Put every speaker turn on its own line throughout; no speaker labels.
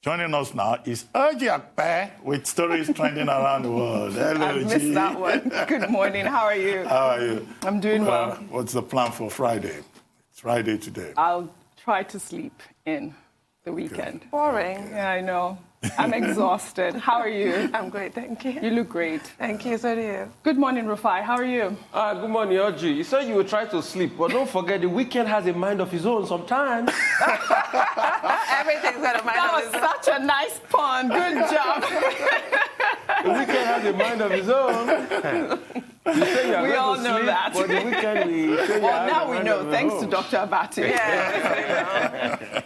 Joining us now is Oji Akpe with stories trending around the world. Hello,
I missed that one. Good morning. How are you?
How are you?
I'm doing well.
What's the plan for Friday? It's Friday today.
I'll try to sleep in the weekend.
Good. Boring.
Yeah, I know. I'm exhausted. How are you?
I'm great, thank you.
You look great.
Thank you, so do you.
Good morning, Rufai. How are you?
Good morning, Oji. You said you would try to sleep, but don't forget the weekend has a mind of his own sometimes.
Everything's got a mind
That
of
was
its own.
such a nice pun. Good job.
The weekend has a mind of his own. You say you are
We
going
all
to
know
sleep,
that.
but the weekend we say you
Well,
have
now
a
we
mind
know,
of your
thanks
own.
to Dr. Abati.
Yeah.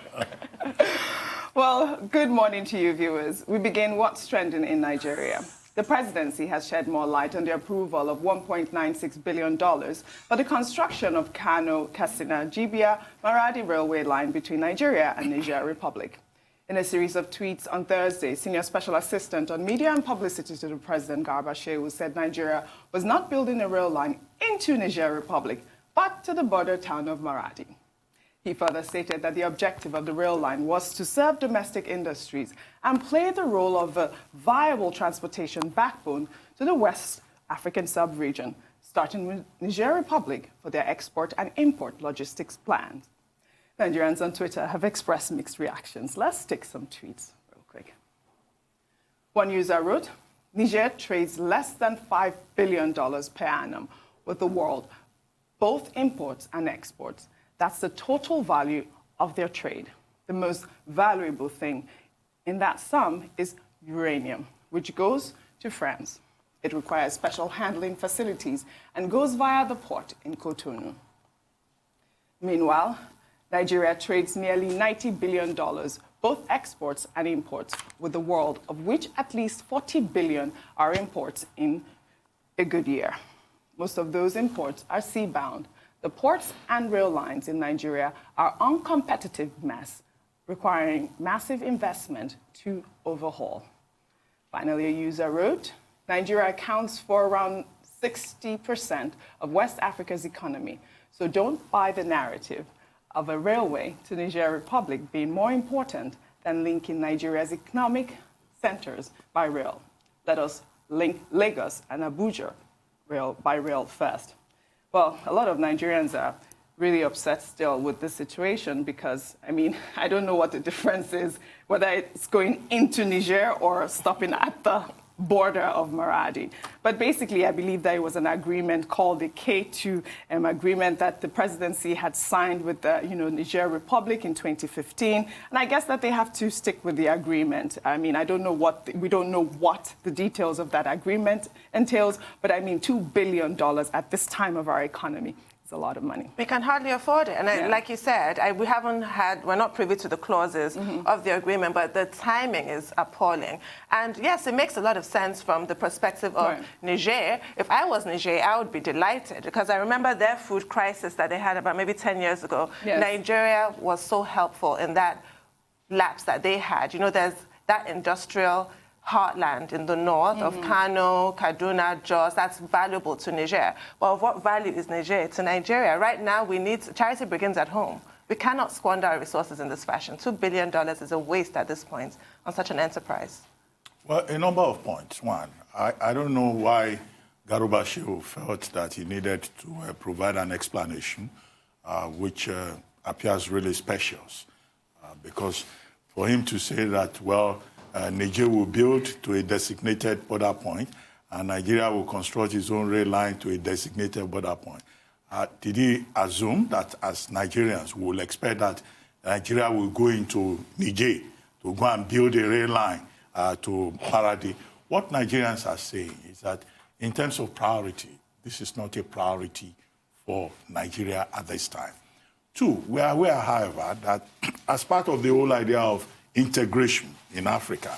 Well, good morning to you, viewers. We begin what's trending in Nigeria. The presidency has shed more light on the approval of $1.96 billion for the construction of Kano-Katsina Jibia Maradi railway line between Nigeria and Niger Republic. In a series of tweets on Thursday, Senior Special Assistant on Media and Publicity to the President, Garba Shehu, said Nigeria was not building a rail line into Niger Republic, but to the border town of Maradi. He further stated that the objective of the rail line was to serve domestic industries and play the role of a viable transportation backbone to the West African sub-region, starting with Niger Republic for their export and import logistics plans. Nigerians on Twitter have expressed mixed reactions. Let's take some tweets real quick. One user wrote, Niger trades less than $5 billion per annum with the world, both imports and exports. That's the total value of their trade. The most valuable thing in that sum is uranium, which goes to France. It requires special handling facilities and goes via the port in Cotonou. Meanwhile, Nigeria trades nearly $90 billion, both exports and imports, with the world, of which at least $40 billion are imports in a good year. Most of those imports are sea-bound. The ports and rail lines in Nigeria are uncompetitive mess, requiring massive investment to overhaul. Finally, a user wrote, Nigeria accounts for around 60% of West Africa's economy, so don't buy the narrative of a railway to Niger Republic being more important than linking Nigeria's economic centers by rail. Let us link Lagos and Abuja by rail first. Well, a lot of Nigerians are really upset still with this situation because, I mean, I don't know what the difference is, whether it's going into Niger or stopping at the border of Maradi. But basically, I believe that it was an agreement called the K2 agreement that the presidency had signed with the Niger Republic in 2015. And I guess that they have to stick with the agreement. I mean, we don't know what the details of that agreement entails, but I mean, $2 billion at this time of our economy. It's a lot of money.
We can hardly afford it. And like you said, we're not privy to the clauses of the agreement, but the timing is appalling. And yes, it makes a lot of sense from the perspective of Niger. If I was Niger, I would be delighted because I remember their food crisis that they had about maybe 10 years ago. Yes. Nigeria was so helpful in that lapse that they had. You know, there's that industrial heartland in the north of Kano, Kaduna, Jos, that's valuable to Niger. But of what value is Niger to Nigeria? Right now, charity begins at home. We cannot squander our resources in this fashion. $2 billion is a waste at this point on such an enterprise.
Well, a number of points. One, I don't know why Garba Shehu felt that he needed to provide an explanation, which appears really special. Because for him to say that, well, Niger will build to a designated border point, and Nigeria will construct its own rail line to a designated border point. Did he assume that as Nigerians, we will expect that Nigeria will go into Niger to go and build a rail line to Maradi? What Nigerians are saying is that in terms of priority, this is not a priority for Nigeria at this time. Two, we are aware, however, that as part of the whole idea of integration in Africa,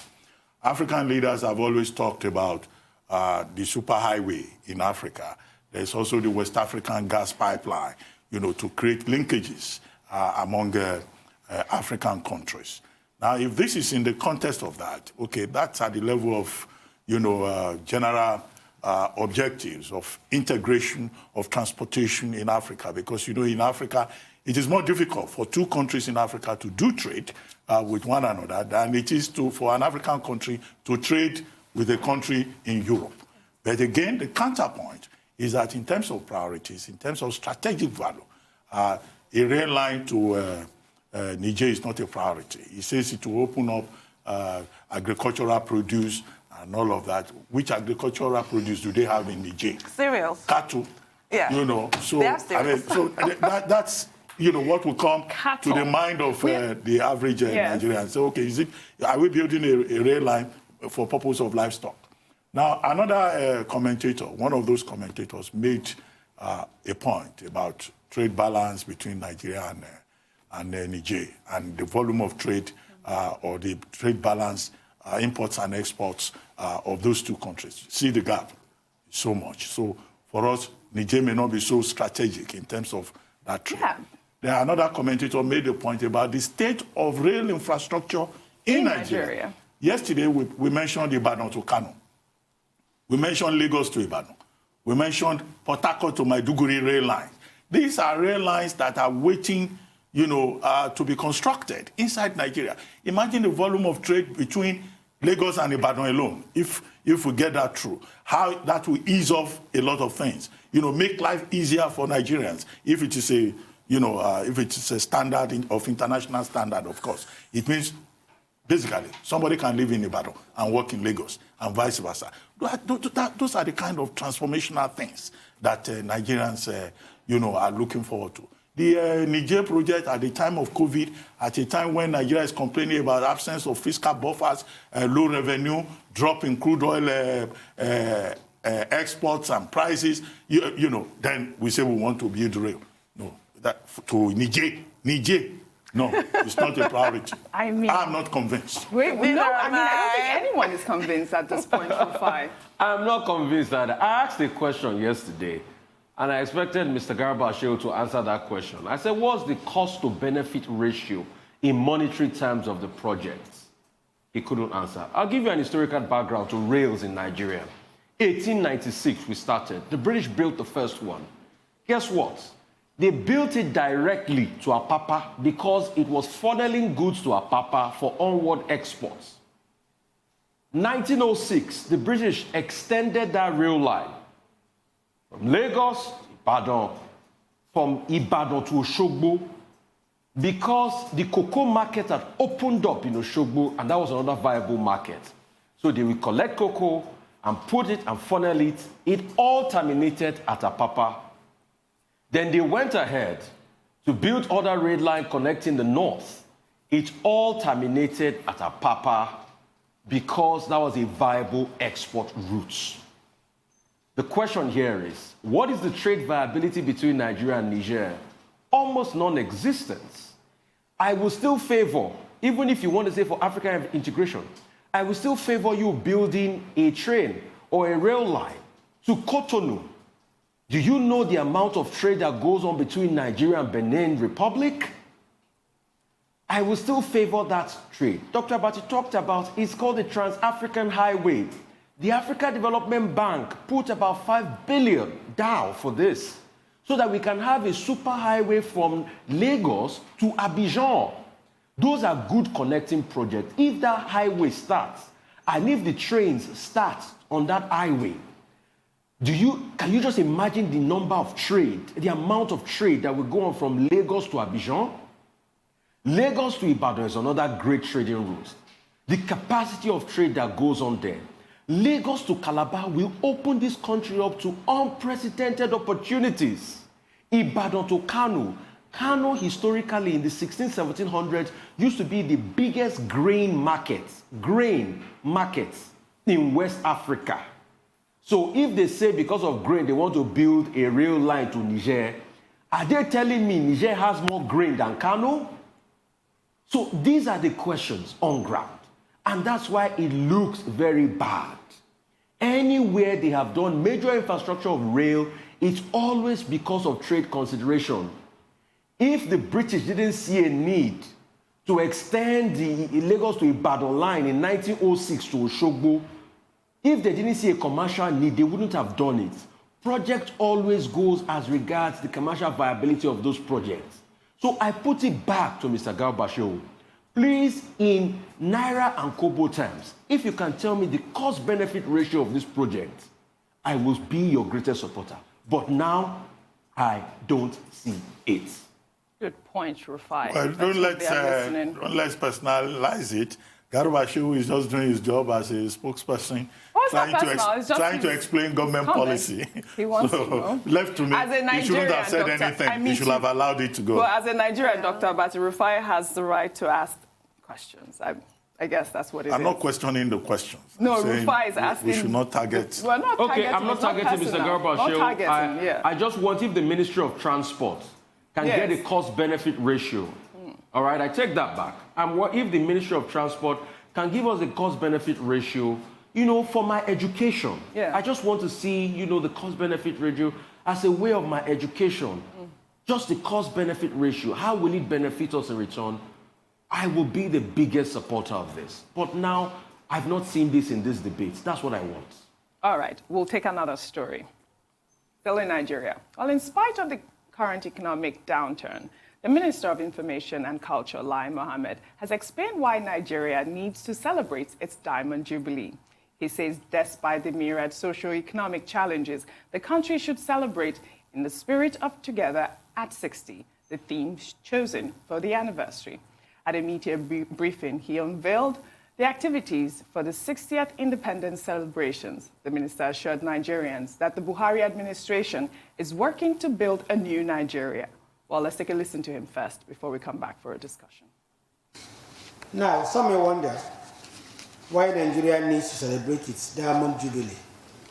African leaders have always talked about the superhighway in Africa. There's also the West African gas pipeline, to create linkages among African countries. Now, if this is in the context of that, okay, that's at the level of, general objectives of integration of transportation in Africa. Because, in Africa, it is more difficult for two countries in Africa to do trade with one another than it is for an African country to trade with a country in Europe. But again, the counterpoint is that in terms of priorities, in terms of strategic value, a rail line to Niger is not a priority. He says it will open up agricultural produce and all of that. Which agricultural produce do they have in Niger?
Cereals.
Cattle.
Yeah.
You know, so,
They have cereals.
that's, you know, what will come
Cattle.
to the mind of the average Nigerian. So, okay, are we building a rail line for purpose of livestock? Now, another commentator, one of those commentators, made a point about trade balance between Nigeria and Niger and the volume of trade or the trade balance, imports and exports of those two countries. See the gap so much. So for us, Niger may not be so strategic in terms of that trade. Yeah. Then another commentator made a point about the state of rail infrastructure in Nigeria. Yesterday, we mentioned Ibadan to Kano. We mentioned Lagos to Ibadan. We mentioned Port Harcourt to Maiduguri rail line. These are rail lines that are waiting, you know, to be constructed inside Nigeria. Imagine the volume of trade between Lagos and Ibadan alone, if we get that through. How that will ease off a lot of things. You know, make life easier for Nigerians. If it is a, you know, if it is a standard of international standard, of course. It means basically, somebody can live in Ibadan and work in Lagos and vice versa. Those are the kind of transformational things that Nigerians, you know, are looking forward to. The Niger project at the time of COVID, at a time when Nigeria is complaining about absence of fiscal buffers, low revenue, drop in crude oil exports and prices, you know, then we say we want to build rail. No, that to Niger. No, it's not a priority. I mean, I'm not convinced.
I don't think anyone is convinced at this point, Rufai.
I'm not convinced either. I asked a question yesterday, and I expected Mr. Garba Shehu to answer that question. I said, what's the cost-to-benefit ratio in monetary terms of the projects? He couldn't answer. I'll give you an historical background to rails in Nigeria. 1896, we started. The British built the first one. Guess what? They built it directly to Apapa because it was funneling goods to Apapa for onward exports. 1906, the British extended that rail line from Lagos to Ibadan, from Ibadan to Osogbo, because the cocoa market had opened up in Osogbo, and that was another viable market. So they would collect cocoa and put it and funnel it. It all terminated at Apapa. Then they went ahead to build other rail line connecting the north. It all terminated at Apapa because that was a viable export route. The question here is, what is the trade viability between Nigeria and Niger? Almost non-existent. I will still favor, even if you want to say for African integration, I will still favor you building a train or a rail line to Cotonou. Do you know the amount of trade that goes on between Nigeria and Benin Republic? I will still favor that trade. Dr. Abati talked about, it's called the Trans-African Highway. The Africa Development Bank put about $5 billion down for this so that we can have a super highway from Lagos to Abidjan. Those are good connecting projects. If that highway starts, and if the trains start on that highway, can you just imagine the number of trade, the amount of trade that will go on from Lagos to Abidjan? Lagos to Ibadan is another great trading route. The capacity of trade that goes on there. Lagos to Calabar will open this country up to unprecedented opportunities. Ibadan to Kano. Kano historically in the 1700s used to be the biggest grain markets in West Africa. So if they say because of grain they want to build a rail line to Niger, are they telling me Niger has more grain than Kano? So these are the questions on ground. And that's why it looks very bad. Anywhere they have done major infrastructure of rail, it's always because of trade consideration. If the British didn't see a need to extend the Lagos to Ibadan line in 1906 to Osogbo, if they didn't see a commercial need, they wouldn't have done it. Project always goes as regards the commercial viability of those projects. So I put it back to Mr. Garba Shehu. Please, in Naira and Kobo terms, if you can tell me the cost-benefit ratio of this project, I will be your greatest supporter. But now, I don't see it.
Good point, Rufai.
Well, don't let's personalize it. Garba Shehu is just doing his job as a spokesperson, trying to explain government policy.
He wants to know.
Left to me, he shouldn't have said anything. He should have allowed it to go.
Well, as a Nigerian doctor, but Rufai has the right to ask questions. I guess that's what it is.
I'm not questioning the questions.
No, Rufai is asking.
We should not target.
We're not targeting.
Okay, I'm not targeting Mr. Garba Shehu.
I
I just want if the Ministry of Transport can get a cost-benefit ratio. All right, I take that back. And what if the Ministry of Transport can give us a cost-benefit ratio, for my education? I just want to see, the cost-benefit ratio as a way of my education. Just the cost-benefit ratio. How will it benefit us in return? I will be the biggest supporter of this. But now, I've not seen this in this debate. That's what I want.
All right, we'll take another story. Still in Nigeria. Well, in spite of the current economic downturn, the Minister of Information and Culture, Lai Mohammed, has explained why Nigeria needs to celebrate its Diamond Jubilee. He says despite the myriad socio-economic challenges, the country should celebrate in the spirit of Together at 60, the theme chosen for the anniversary. At a media briefing, he unveiled the activities for the 60th independence celebrations. The minister assured Nigerians that the Buhari administration is working to build a new Nigeria. Well, let's take a listen to him first before we come back for a discussion.
Now, some may wonder why Nigeria needs to celebrate its Diamond Jubilee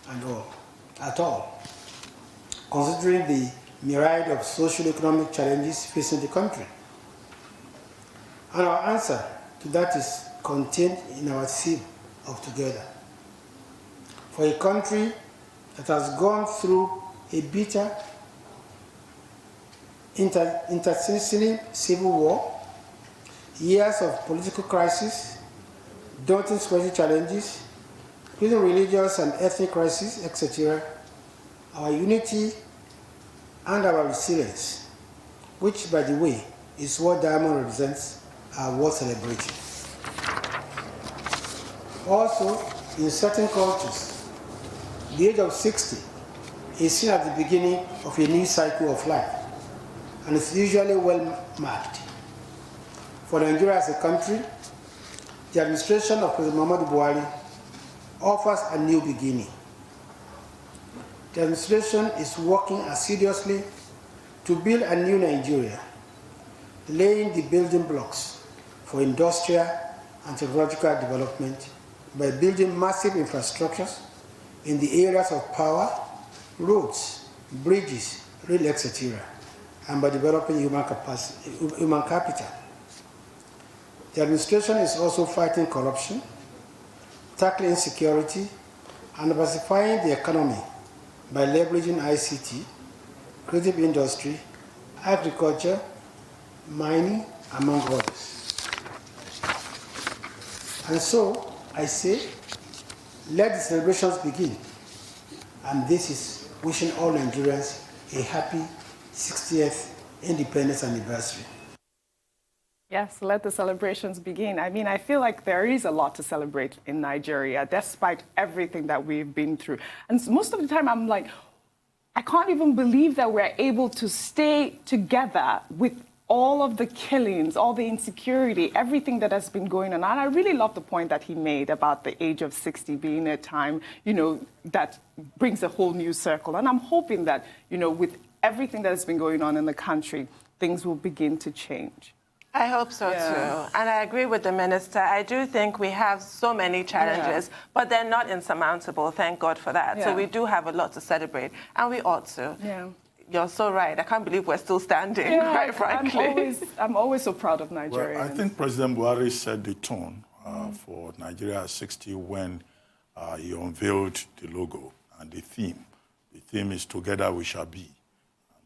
and all, at all, considering the myriad of social-economic challenges facing the country. And our answer to that is contained in our theme of Together. For a country that has gone through a bitter interceding civil war, years of political crisis, daunting security challenges, including religious and ethnic crises, etc., our unity and our resilience, which, by the way, is what Diamond represents, are worth celebrating. Also, in certain cultures, the age of 60 is seen at the beginning of a new cycle of life, and it's usually well marked. For Nigeria as a country, the administration of President Muhammadu Buhari offers a new beginning. The administration is working assiduously to build a new Nigeria, laying the building blocks for industrial and technological development by building massive infrastructures in the areas of power, roads, bridges, rail, etc., and by developing human capital. The administration is also fighting corruption, tackling insecurity, and diversifying the economy by leveraging ICT, creative industry, agriculture, mining, among others. And so, I say, let the celebrations begin. And this is wishing all Nigerians a happy 60th independence anniversary.
Yes, let the celebrations begin. I mean, I feel like there is a lot to celebrate in Nigeria, despite everything that we've been through. And most of the time, I'm like, I can't even believe that we're able to stay together with all of the killings, all the insecurity, everything that has been going on. And I really love the point that he made about the age of 60 being a time, that brings a whole new circle. And I'm hoping that, with everything that has been going on in the country, things will begin to change.
I hope so, too. And I agree with the minister. I do think we have so many challenges, but they're not insurmountable. Thank God for that. So we do have a lot to celebrate, and we ought to.
Yeah.
You're so right. I can't believe we're still standing, quite frankly.
I'm always so proud of Nigerians.
Well, I think President Buhari set the tone for Nigeria at 60 when he unveiled the logo and the theme. The theme is Together We Shall Be.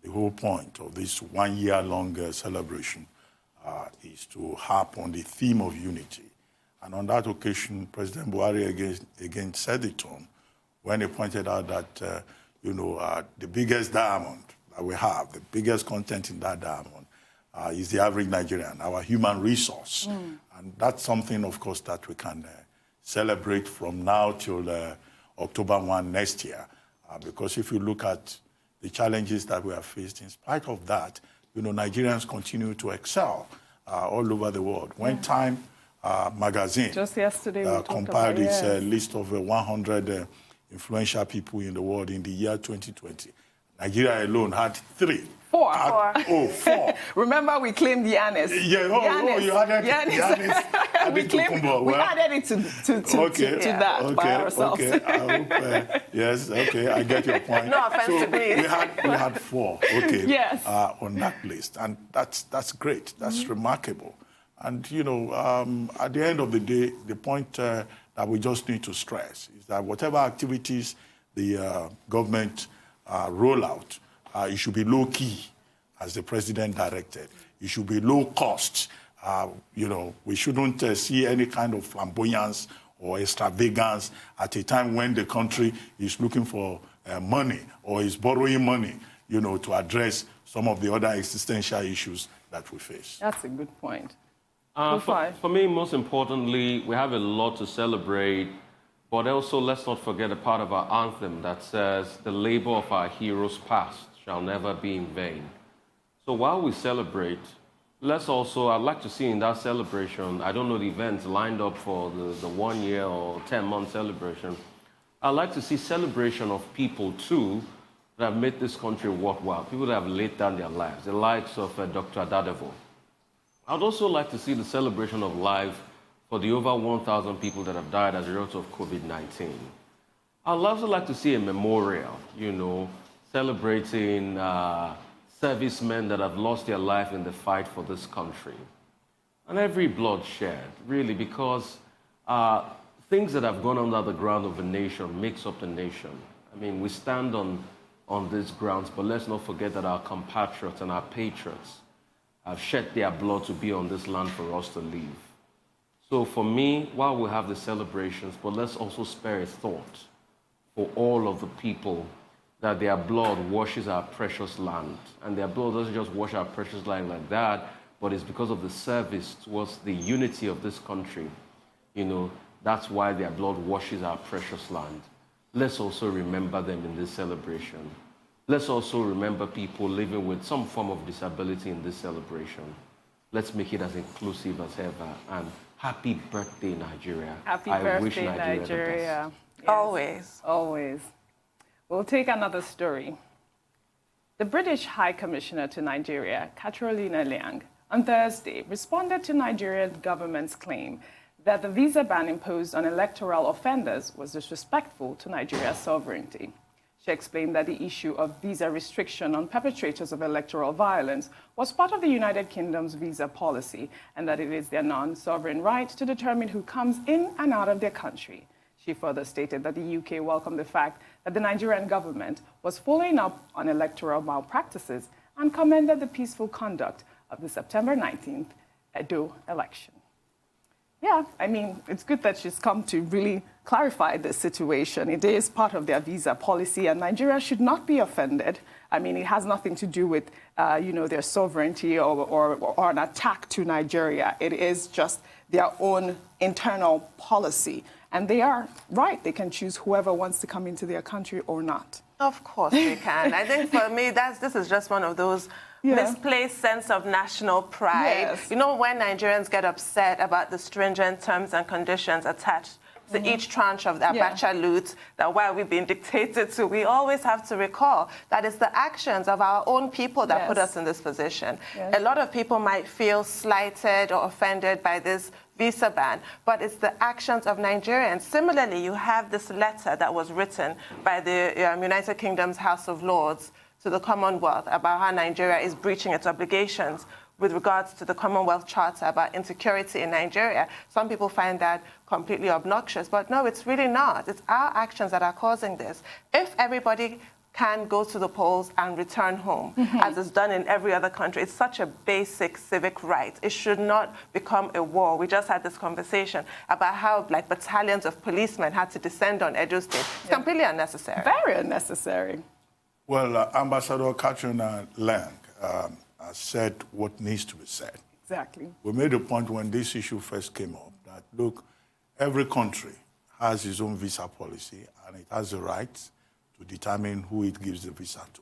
The whole point of this one-year-long celebration is to harp on the theme of unity. And on that occasion, President Buhari again set the tone when he pointed out that, the biggest diamond that we have, the biggest content in that diamond, is the average Nigerian, our human resource. And that's something, of course, that we can celebrate from now till October 1 next year. Because if you look at the challenges that we have faced, in spite of that, Nigerians continue to excel all over the world. When Time magazine
just yesterday
compiled its list of 100 influential people in the world in the year 2020, Nigeria alone had 3.
4.
4.
Remember, we claimed Giannis.
Yeah, you added Giannis.
We added it to that by ourselves.
Okay, I hope, yes, okay, I get your point.
No offense to me.
We had 4,
yes.
On that list, and that's great. That's remarkable. And, at the end of the day, the point that we just need to stress is that whatever activities the government roll out, it should be low-key, as the president directed. It should be low cost. We shouldn't see any kind of flamboyance or extravagance at a time when the country is looking for money or is borrowing money, to address some of the other existential issues that we face.
That's a good point.
For me, most importantly, we have a lot to celebrate, but also let's not forget a part of our anthem that says, the labor of our heroes past shall never be in vain. So while we celebrate, I'd like to see in that celebration, I don't know the events lined up for the 1 year or 10-month celebration, I'd like to see celebration of people too that have made this country worthwhile, people that have laid down their lives, the likes of Dr. Adadevoh. I'd also like to see the celebration of life for the over 1,000 people that have died as a result of COVID-19. I'd also like to see a memorial, celebrating servicemen that have lost their life in the fight for this country. And every blood shed, really, because things that have gone under the ground of a nation makes up the nation. I mean, we stand on these grounds, but let's not forget that our compatriots and our patriots have shed their blood to be on this land for us to live. So for me, while we have the celebrations, but let's also spare a thought for all of the people that their blood washes our precious land. And their blood doesn't just wash our precious land like that, but it's because of the service towards the unity of this country. That's why their blood washes our precious land. Let's also remember them in this celebration. Let's also remember people living with some form of disability in this celebration. Let's make it as inclusive as ever. And happy birthday, Nigeria.
Happy birthday, Nigeria.
Yes. Always.
Always. We'll take another story. The British High Commissioner to Nigeria, Katrina Liang, on Thursday responded to Nigerian government's claim that the visa ban imposed on electoral offenders was disrespectful to Nigeria's sovereignty. She explained that the issue of visa restriction on perpetrators of electoral violence was part of the United Kingdom's visa policy and that it is their non-sovereign right to determine who comes in and out of their country. She further stated that the UK welcomed the fact that the Nigerian government was following up on electoral malpractices and commended the peaceful conduct of the September 19th Edo election. Yeah, I mean, it's good that she's come to really clarify the situation. It is part of their visa policy, and Nigeria should not be offended. I mean, it has nothing to do with, their sovereignty or an attack to Nigeria. It is just their own internal policy. And they are right. They can choose whoever wants to come into their country or not.
Of course they can. I think for me, this is just one of those misplaced sense of national pride.
Yes.
When Nigerians get upset about the stringent terms and conditions attached to each tranche of the Abacha loot, that why we've been dictated to, we always have to recall that it's the actions of our own people that put us in this position.
Yes.
A lot of people might feel slighted or offended by this visa ban, but it's the actions of Nigerians. Similarly, you have this letter that was written by the United Kingdom's House of Lords to the Commonwealth about how Nigeria is breaching its obligations with regards to the Commonwealth Charter about insecurity in Nigeria. Some people find that completely obnoxious, but no, it's really not. It's our actions that are causing this. If everybody can go to the polls and return home, as is done in every other country, it's such a basic civic right. It should not become a war. We just had this conversation about how battalions of policemen had to descend on Edo State. It's completely unnecessary.
Very unnecessary.
Well, Ambassador Katrina Liang has said what needs to be said.
Exactly.
We made a point when this issue first came up that, look, every country has its own visa policy and it has the right to determine who it gives the visa to.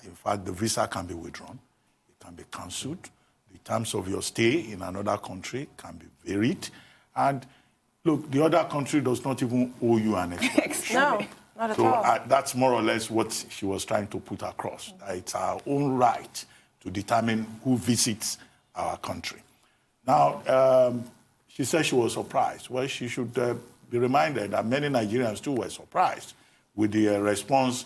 In fact, the visa can be withdrawn. It can be cancelled. The terms of your stay in another country can be varied. And look, the other country does not even owe you an explanation.
No, not at
So
all.
that's more or less what she was trying to put across. It's our own right to determine who visits our country. Now, she said she was surprised. Well, she should be reminded that many Nigerians too were surprised with the response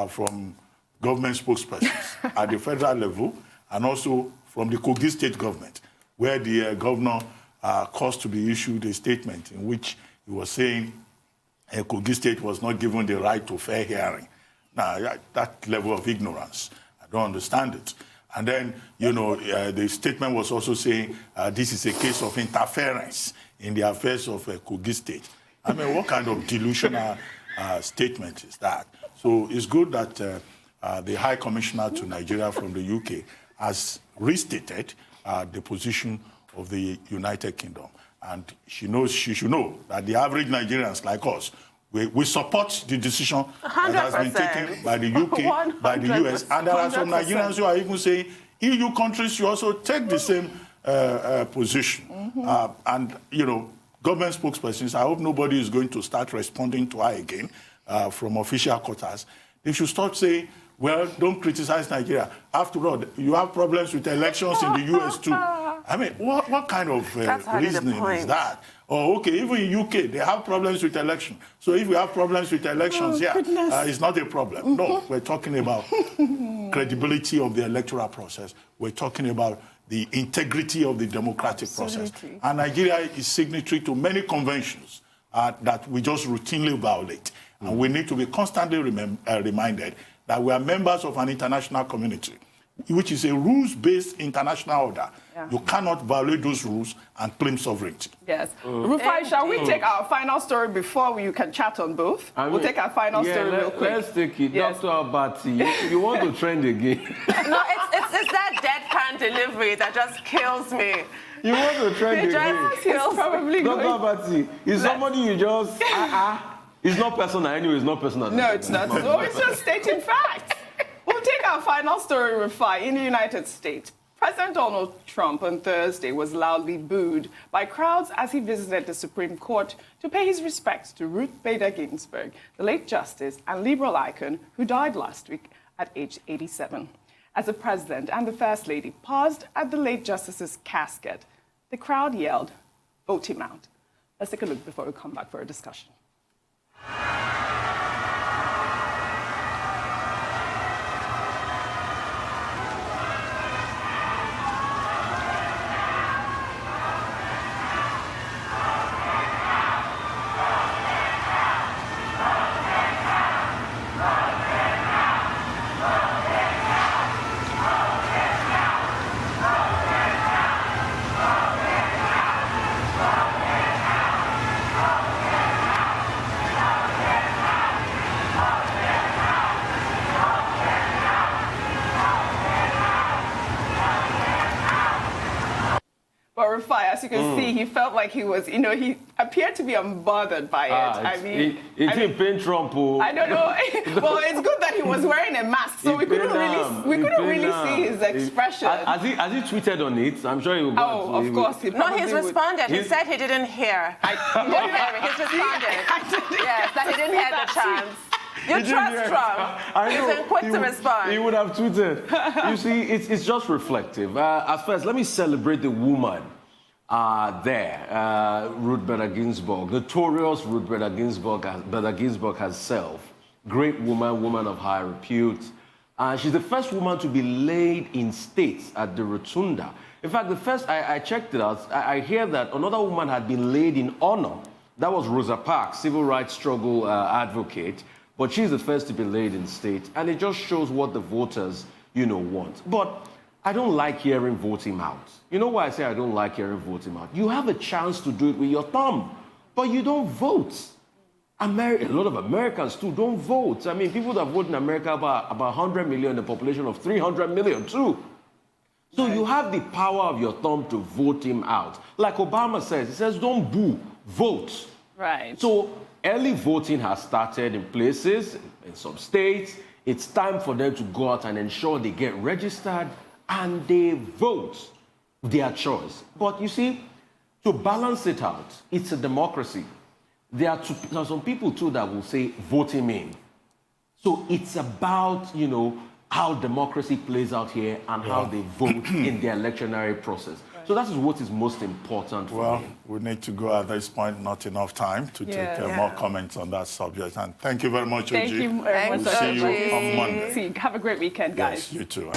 from government spokespersons at the federal level and also from the Kogi state government, where the governor caused to be issued a statement in which he was saying Kogi state was not given the right to fair hearing. Now, that level of ignorance, I don't understand it. And then, the statement was also saying this is a case of interference in the affairs of Kogi State. I mean, what kind of delusional statement is that? So it's good that the High Commissioner to Nigeria from the UK has restated the position of the United Kingdom. And she should know that the average Nigerians like us, we support the decision that has been taken by the UK, by the US. And there are some Nigerians who are even saying EU countries should also take the same position. And, government spokespersons, I hope nobody is going to start responding to her again from official quarters. They should start saying, well, don't criticize Nigeria. After all, you have problems with elections in the US too. I mean, what kind of reasoning is that? Oh, okay, even in UK, they have problems with election. So if we have problems with elections, it's not a problem. No, we're talking about credibility of the electoral process. We're talking about the integrity of the democratic process. And Nigeria is signatory to many conventions that we just routinely violate. And we need to be constantly reminded that we are members of an international community, which is a rules-based international order. Yeah. You cannot violate those rules and claim sovereignty.
Yes. Rufai, shall we take our final story before you can chat on both? We'll take our final story real quick.
Let's take it. Yes. Dr. Abati, you want to trend again?
No, it's that deadpan delivery that just kills me.
You want to trend again?
Kills
probably
Dr. Abati, is somebody you just... It's not personal anyway, it's not personal.
No, it's not. So it's just stating facts. We'll take our final story, Rufai. In the United States, President Donald Trump on Thursday was loudly booed by crowds as he visited the Supreme Court to pay his respects to Ruth Bader Ginsburg, the late justice and liberal icon who died last week at age 87. As the president and the first lady paused at the late justice's casket, the crowd yelled, "Vote him out." Let's take a look before we come back for a discussion. As you can see, he felt like he was, he appeared to be unbothered by it. I mean,
it didn't pain Trump.
I don't know. Well, it's good that he was wearing a mask, so we couldn't really see his expression.
Has he tweeted on it? I'm sure he will.
Oh, of course.
He's responded. He said he didn't hear. He's responded. Yes, that he didn't hear the chance. You trust Trump. He's quick to respond.
He would have tweeted. You see, it's just reflective. At first, let me celebrate the woman Ruth Bader Ginsburg, notorious Ruth Bader Ginsburg herself, great woman of high repute. She's the first woman to be laid in state at the Rotunda. In fact, I checked it out, I hear that another woman had been laid in honor. That was Rosa Parks, civil rights struggle advocate, but she's the first to be laid in state, and it just shows what the voters, want. But I don't like hearing vote him out. You know why I say I don't like hearing vote him out? You have a chance to do it with your thumb, but you don't vote. A lot of Americans, too, don't vote. I mean, people that vote in America, about 100 million, a population of 300 million, too. So you have the power of your thumb to vote him out. Like Obama says, he says, don't boo, vote.
Right.
So early voting has started in places, in some states. It's time for them to go out and ensure they get registered and they vote their choice. But you see, to balance it out, it's a democracy. There are some people too that will say, vote him in. So it's about, you know, how democracy plays out here and how they vote in the electionary process. Right. So that is what is most important for me.
Well, we need to go at this point, not enough time to take more comments on that subject. And thank you very much, Oji.
Thank you very much.
We'll see you on Monday.
Have a great weekend, guys.
Yes, you too.